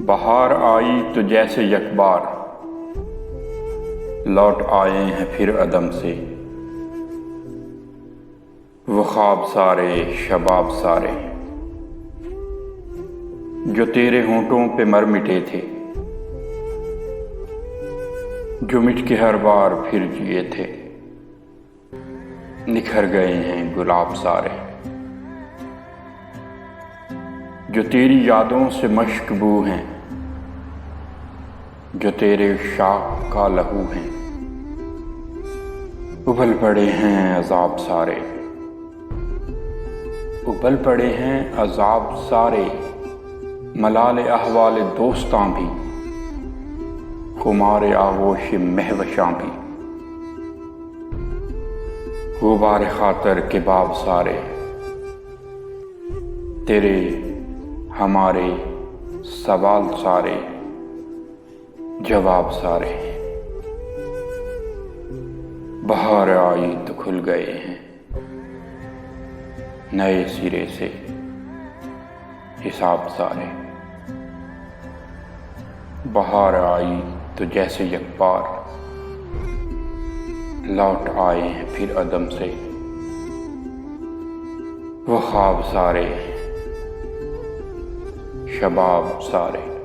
बहार आई तो जैसे यकबार लौट आए हैं फिर अदम से। वो ख्वाब सारे शबाब सारे जो तेरे होंठों पे मर मिटे थे, जो मिट के हर बार फिर जिए थे, निखर गए हैं गुलाब सारे। जो तेरी यादों से मशकबू हैं, जो तेरे शाख का लहू हैं, उबल पड़े हैं अजाब सारे, उबल पड़े हैं अजाब सारे। मलाले अहवाले दोस्तां भी, खुमारे आगोश महवशां भी, गुबार खातर के बाब सारे, तेरे हमारे सवाल सारे जवाब सारे। बहार आई तो खुल गए हैं नए सिरे से हिसाब सारे। बहार आई तो जैसे यकबार लौट आए हैं फिर अदम से। वो ख्वाब सारे शबाब सारे।